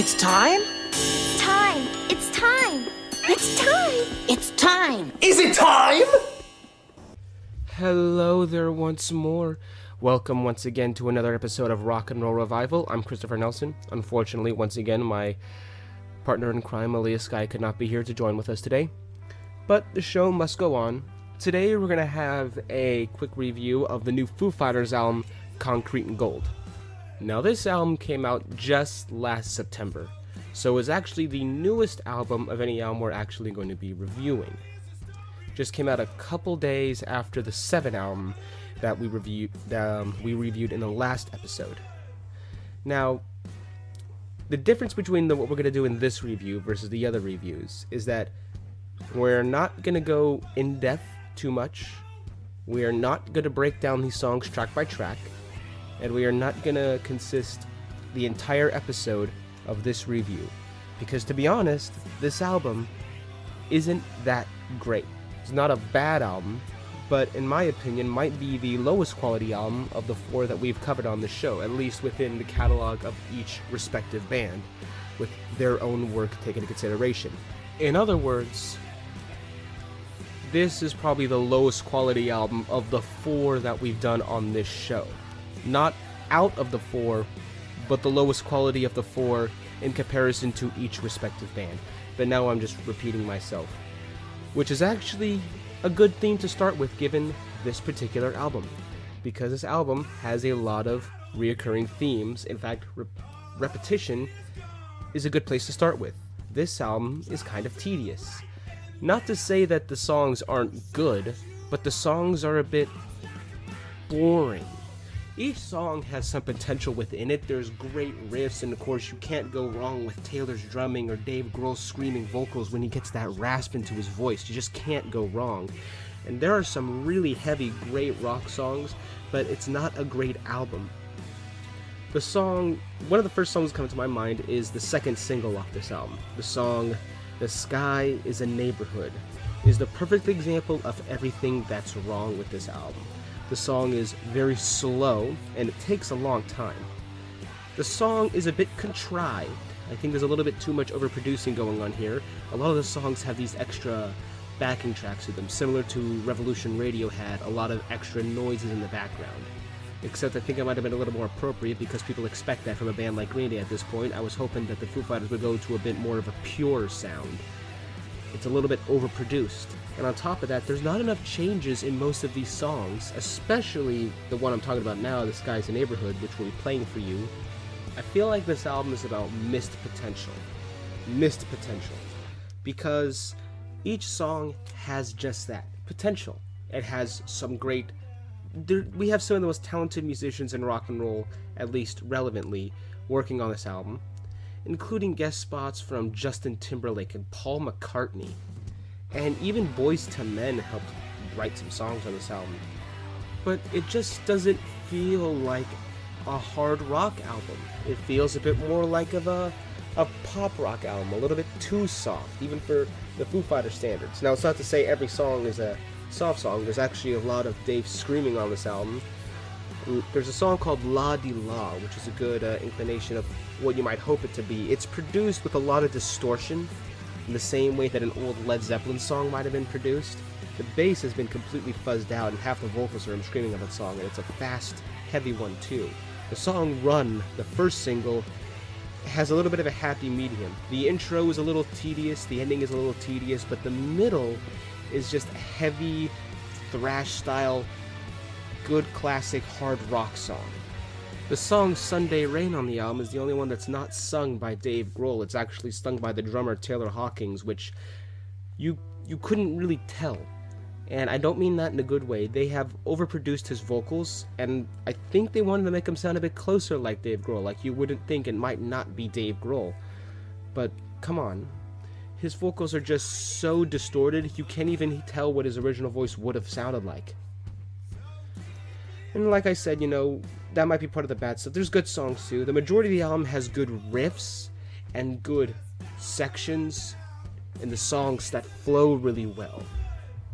It's time? It's time! It's time! It's time! It's time! Is it time? Hello there once more. Welcome once again to another episode of Rock and Roll Revival. I'm Christopher Nelson. Unfortunately, once again, my partner in crime, Blueskye, could not be here to join with us today. But the show must go on. Today we're going to have a quick review of the new Foo Fighters album, Concrete and Gold. Now this album came out just last September, so it was actually the newest album of any album we're actually going to be reviewing. Just came out a couple days after the 7 album that we reviewed in the last episode. Now, the difference between what we're going to do in this review versus the other reviews is that we're not going to go in depth too much. We are not going to break down these songs track by track. And we are not going to consist the entire episode of this review. Because to be honest, this album isn't that great. It's not a bad album, but in my opinion might be the lowest quality album of the 4 that we've covered on the show, at least within the catalog of each respective band, with their own work taken into consideration. In other words, this is probably the lowest quality album of the 4 that we've done on this show. Not out of the 4, but the lowest quality of the 4 in comparison to each respective band. But now I'm just repeating myself. Which is actually a good theme to start with given this particular album. Because this album has a lot of reoccurring themes. In fact, repetition is a good place to start with. This album is kind of tedious. Not to say that the songs aren't good, but the songs are a bit boring. Each song has some potential within it. There's great riffs, and of course you can't go wrong with Taylor's drumming or Dave Grohl's screaming vocals when he gets that rasp into his voice. You just can't go wrong. And there are some really heavy, great rock songs, but it's not a great album. One of the first songs that come to my mind is the second single off this album. The song, "The Sky is a Neighborhood," is the perfect example of everything that's wrong with this album. The song is very slow, and it takes a long time. The song is a bit contrived. I think there's a little bit too much overproducing going on here. A lot of the songs have these extra backing tracks to them, similar to Revolution Radio had a lot of extra noises in the background. Except I think it might have been a little more appropriate because people expect that from a band like Green Day at this point. I was hoping that the Foo Fighters would go to a bit more of a pure sound. It's a little bit overproduced. And on top of that, there's not enough changes in most of these songs, especially the one I'm talking about now, "The Sky's a Neighborhood," which we'll be playing for you. I feel like this album is about missed potential. Missed potential. Because each song has just that, potential. It has some great... We have some of the most talented musicians in rock and roll, at least relevantly, working on this album, including guest spots from Justin Timberlake and Paul McCartney. And even Boyz II Men helped write some songs on this album. But it just doesn't feel like a hard rock album. It feels a bit more like a pop rock album, a little bit too soft, even for the Foo Fighters standards. Now, it's not to say every song is a soft song. There's actually a lot of Dave screaming on this album. There's a song called La Di La, which is a good inclination of what you might hope it to be. It's produced with a lot of distortion, in the same way that an old Led Zeppelin song might have been produced. The bass has been completely fuzzed out, and half the vocals are him screaming on that song, and it's a fast, heavy one too. The song Run, the first single, has a little bit of a happy medium. The intro is a little tedious, the ending is a little tedious, but the middle is just a heavy, thrash-style, good classic hard rock song. The song Sunday Rain on the album is the only one that's not sung by Dave Grohl. It's actually sung by the drummer Taylor Hawkins, which you couldn't really tell. And I don't mean that in a good way. They have overproduced his vocals, and I think they wanted to make him sound a bit closer like Dave Grohl. Like you wouldn't think it might not be Dave Grohl. But come on. His vocals are just so distorted, you can't even tell what his original voice would have sounded like. And like I said, that might be part of the bad stuff. There's good songs too. The majority of the album has good riffs and good sections and the songs that flow really well.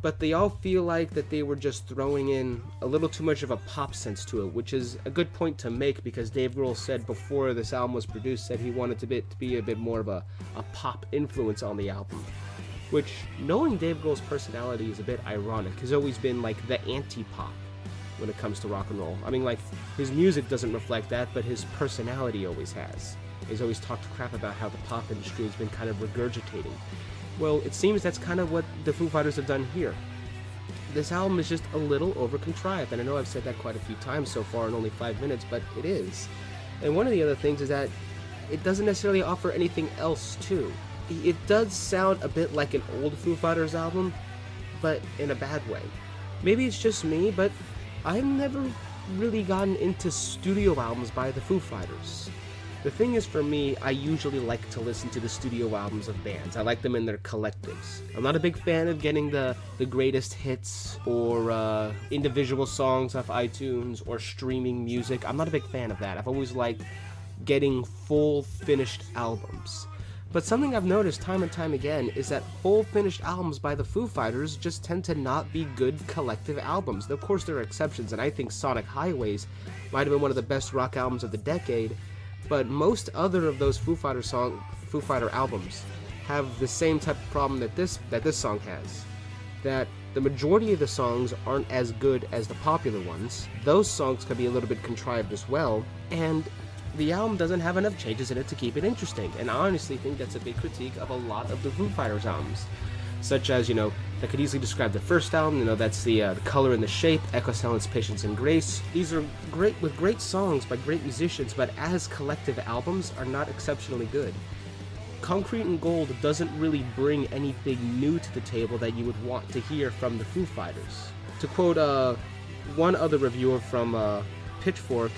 but they all feel like that they were just throwing in a little too much of a pop sense to it, which is a good point to make because Dave Grohl said before this album was produced that he wanted to be a bit more of a pop influence on the album. Which, knowing Dave Grohl's personality is a bit ironic. He's always been like the anti-pop when it comes to rock and roll. I mean, like, his music doesn't reflect that, but his personality always has. He's always talked crap about how the pop industry has been kind of regurgitating. Well, it seems that's kind of what the Foo Fighters have done here. This album is just a little over-contrived, and I know I've said that quite a few times so far in only 5 minutes, but it is. And one of the other things is that it doesn't necessarily offer anything else, too. It does sound a bit like an old Foo Fighters album, but in a bad way. Maybe it's just me, but I've never really gotten into studio albums by the Foo Fighters. The thing is, for me, I usually like to listen to the studio albums of bands. I like them in their collectives. I'm not a big fan of getting the greatest hits or individual songs off iTunes or streaming music. I'm not a big fan of that. I've always liked getting full finished albums. But something I've noticed time and time again is that full finished albums by the Foo Fighters just tend to not be good collective albums. Of course there are exceptions, and I think Sonic Highways might have been one of the best rock albums of the decade, but most other of those Foo Fighter albums have the same type of problem that this song has. That the majority of the songs aren't as good as the popular ones. Those songs can be a little bit contrived as well, and the album doesn't have enough changes in it to keep it interesting, and I honestly think that's a big critique of a lot of the Foo Fighters albums. Such as, that could easily describe the first album, that's the color and the shape, Echo Silence, Patience and Grace. These are great songs by great musicians, but as collective albums are not exceptionally good. Concrete and Gold doesn't really bring anything new to the table that you would want to hear from the Foo Fighters. To quote one other reviewer from Pitchfork,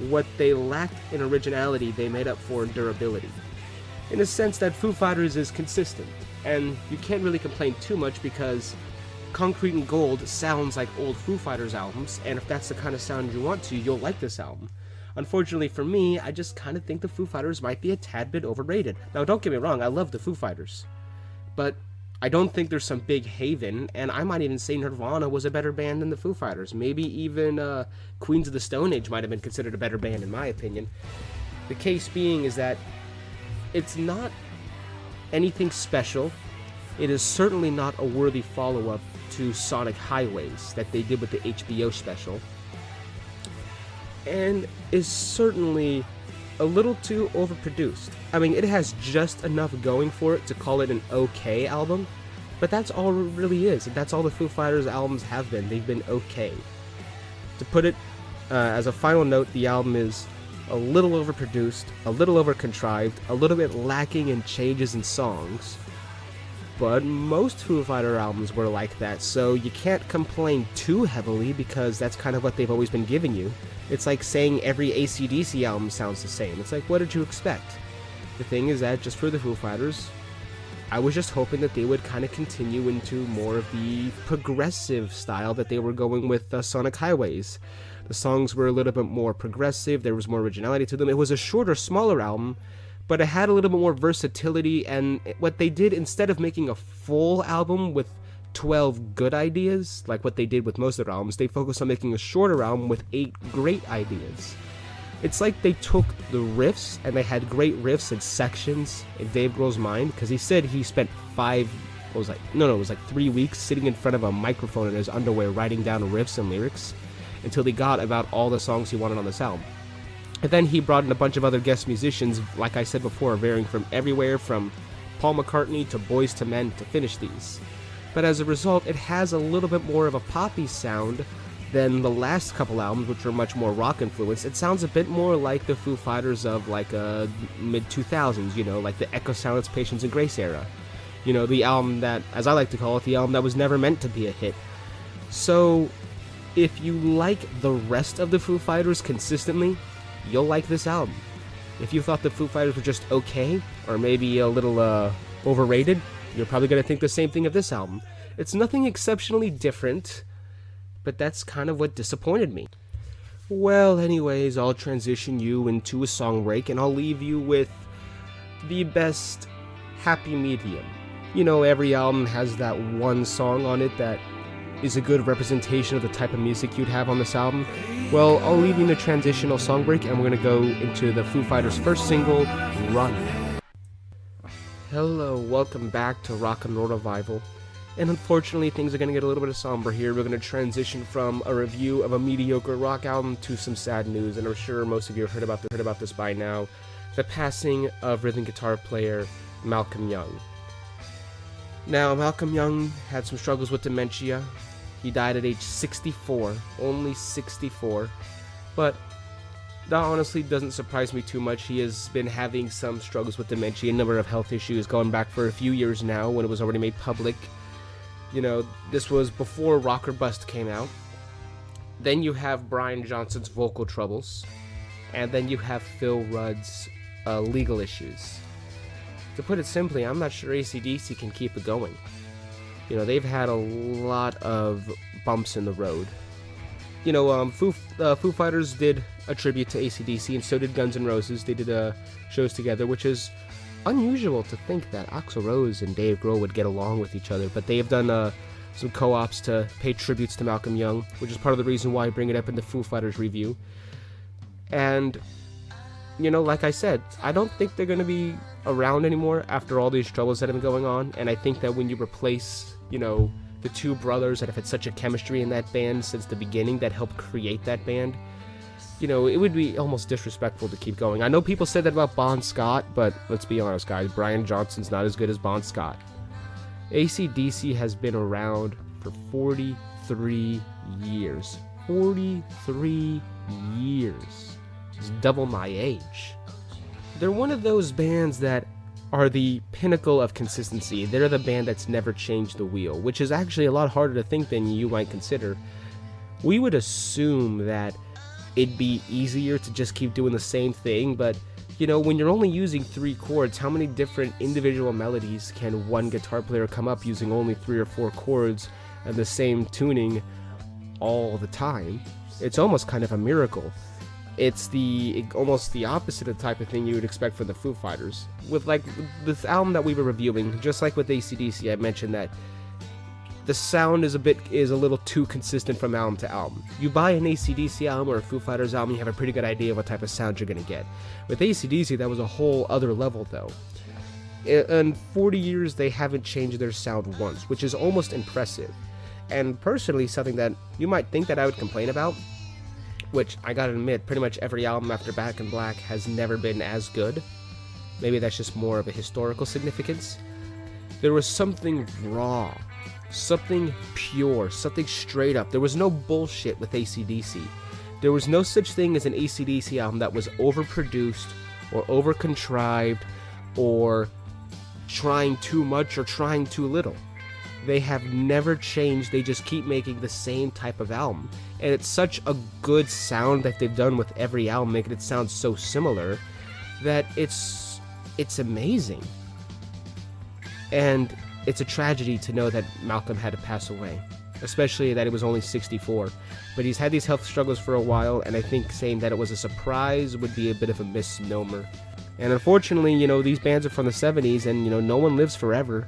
what they lacked in originality, they made up for in durability. In a sense that Foo Fighters is consistent, and you can't really complain too much because Concrete and Gold sounds like old Foo Fighters albums, and if that's the kind of sound you want to, you'll like this album. Unfortunately for me, I just kind of think the Foo Fighters might be a tad bit overrated. Now don't get me wrong, I love the Foo Fighters, but I don't think there's some big haven, and I might even say Nirvana was a better band than the Foo Fighters. Maybe even Queens of the Stone Age might have been considered a better band in my opinion. The case being is that it's not anything special. It is certainly not a worthy follow-up to Sonic Highways that they did with the HBO special, and is certainly a little too overproduced. I mean, it has just enough going for it to call it an okay album, but that's all it really is, and that's all the Foo Fighters albums have been. They've been okay. To put it as a final note, the album is a little overproduced, a little over-contrived, a little bit lacking in changes in songs, but most Foo Fighter albums were like that, so you can't complain too heavily because that's kind of what they've always been giving you. It's like saying every AC/DC album sounds the same. It's like, what did you expect? The thing is that, just for the Foo Fighters, I was just hoping that they would kind of continue into more of the progressive style that they were going with Sonic Highways. The songs were a little bit more progressive, there was more originality to them. It was a shorter, smaller album, but it had a little bit more versatility, and what they did, instead of making a full album with 12 good ideas, like what they did with most of their albums, they focused on making a shorter album with 8 great ideas. It's like they took the riffs, and they had great riffs and sections in Dave Grohl's mind, because he said he spent 3 weeks sitting in front of a microphone in his underwear writing down riffs and lyrics until he got about all the songs he wanted on this album. And then he brought in a bunch of other guest musicians, like I said before, varying from everywhere from Paul McCartney to Boyz II Men to finish these. But as a result, it has a little bit more of a poppy sound than the last couple albums, which were much more rock influenced. It sounds a bit more like the Foo Fighters of like mid-2000s, like the Echo Silence, Patience and Grace era. The album that, as I like to call it, the album that was never meant to be a hit. So, if you like the rest of the Foo Fighters consistently, you'll like this album. If you thought the Foo Fighters were just okay, or maybe a little overrated, you're probably going to think the same thing of this album. It's nothing exceptionally different, but that's kind of what disappointed me. Well, anyways, I'll transition you into a song break, and I'll leave you with the best happy medium. every album has that one song on it that is a good representation of the type of music you'd have on this album. Well, I'll leave you in a transitional song break, and we're going to go into the Foo Fighters' first single, Run. Hello, welcome back to Rock and Roll Revival. And unfortunately, things are going to get a little bit of somber here. We're going to transition from a review of a mediocre rock album to some sad news, and I'm sure most of you have heard about this by now. The passing of rhythm guitar player Malcolm Young. Now, Malcolm Young had some struggles with dementia. He died at age 64, only 64, but that honestly doesn't surprise me too much. He has been having some struggles with dementia, a number of health issues going back for a few years now when it was already made public. This was before Rock or Bust came out. Then you have Brian Johnson's vocal troubles, and then you have Phil Rudd's legal issues. To put it simply, I'm not sure AC/DC can keep it going. They've had a lot of bumps in the road. Foo Fighters did a tribute to AC/DC, and so did Guns N' Roses. They did shows together, which is unusual to think that Axl Rose and Dave Grohl would get along with each other, but they have done some co-ops to pay tributes to Malcolm Young, which is part of the reason why I bring it up in the Foo Fighters review. And like I said, I don't think they're going to be around anymore after all these troubles that have been going on, and I think that when you replace, the two brothers that have had such a chemistry in that band since the beginning that helped create that band, it would be almost disrespectful to keep going. I know people said that about Bon Scott, but let's be honest, guys, Brian Johnson's not as good as Bon Scott. AC/DC has been around for 43 years. 43 years. It's double my age. They're one of those bands that are the pinnacle of consistency. They're the band that's never changed the wheel, which is actually a lot harder to think than you might consider. We would assume that it'd be easier to just keep doing the same thing, but when you're only using 3 chords, how many different individual melodies can one guitar player come up using only 3 or 4 chords and the same tuning all the time? It's almost kind of a miracle. It's almost the opposite of the type of thing you would expect from the Foo Fighters. With this album that we were reviewing, just like with AC/DC, I mentioned that the sound is a little too consistent from album to album. You buy an AC/DC album or a Foo Fighters album, you have a pretty good idea of what type of sound you're going to get. With AC/DC, that was a whole other level, though. In 40 years, they haven't changed their sound once, which is almost impressive. And personally, something that you might think that I would complain about, which I gotta admit, pretty much every album after Back in Black has never been as good. Maybe that's just more of a historical significance. There was something raw, something pure, something straight up. There was no bullshit with AC/DC. There was no such thing as an AC/DC album that was overproduced or over-contrived or trying too much or trying too little. They have never changed. They just keep making the same type of album. And it's such a good sound that they've done with every album, making it sound so similar, that it's amazing. And it's a tragedy to know that Malcolm had to pass away, especially that he was only 64. But he's had these health struggles for a while, and I think saying that it was a surprise would be a bit of a misnomer. And unfortunately, these bands are from the 70s, and, no one lives forever.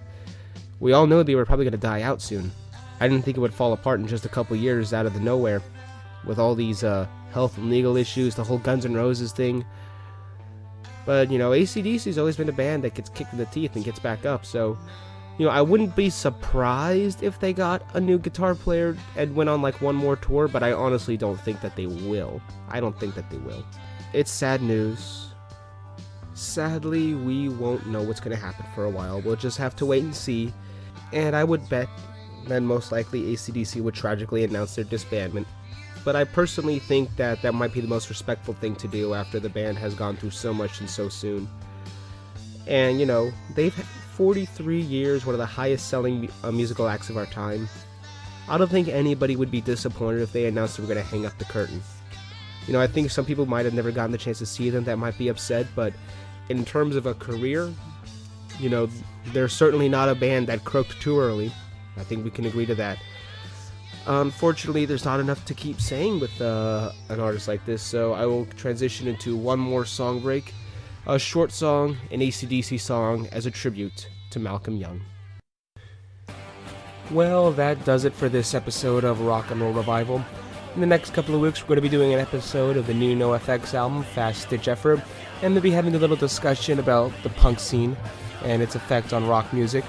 We all know they were probably going to die out soon. I didn't think it would fall apart in just a couple years out of the nowhere, with all these health and legal issues, the whole Guns N' Roses thing. But, AC/DC's always been a band that gets kicked in the teeth and gets back up, so, I wouldn't be surprised if they got a new guitar player and went on one more tour, but I honestly don't think that they will. I don't think that they will. It's sad news. Sadly, we won't know what's going to happen for a while. We'll just have to wait and see. And I would bet that most likely AC/DC would tragically announce their disbandment. But I personally think that that might be the most respectful thing to do after the band has gone through so much and so soon. And, they've had 43 years, one of the highest selling musical acts of our time. I don't think anybody would be disappointed if they announced they were going to hang up the curtain. I think some people might have never gotten the chance to see them that might be upset, but in terms of a career, they're certainly not a band that croaked too early. I think we can agree to that. Unfortunately, there's not enough to keep saying with an artist like this, so I will transition into one more song break. A short song, an AC/DC song, as a tribute to Malcolm Young. Well, that does it for this episode of Rock and Roll Revival. In the next couple of weeks, we're going to be doing an episode of the new NoFX album, Fast Stitch Effort, and we'll be having a little discussion about the punk scene and its effect on rock music.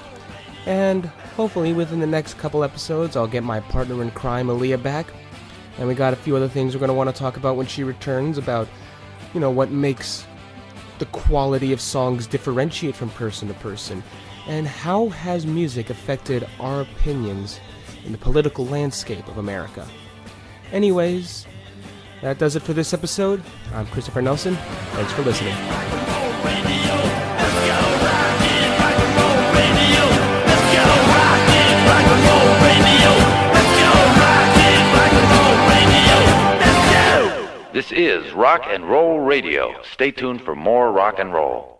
And hopefully within the next couple episodes, I'll get my partner in crime, Aaliyah, back. And we got a few other things we're going to want to talk about when she returns about, what makes the quality of songs differentiate from person to person. And how has music affected our opinions in the political landscape of America? Anyways, that does it for this episode. I'm Christopher Nelson. Thanks for listening. This is Rock and Roll Radio. Stay tuned for more rock and roll.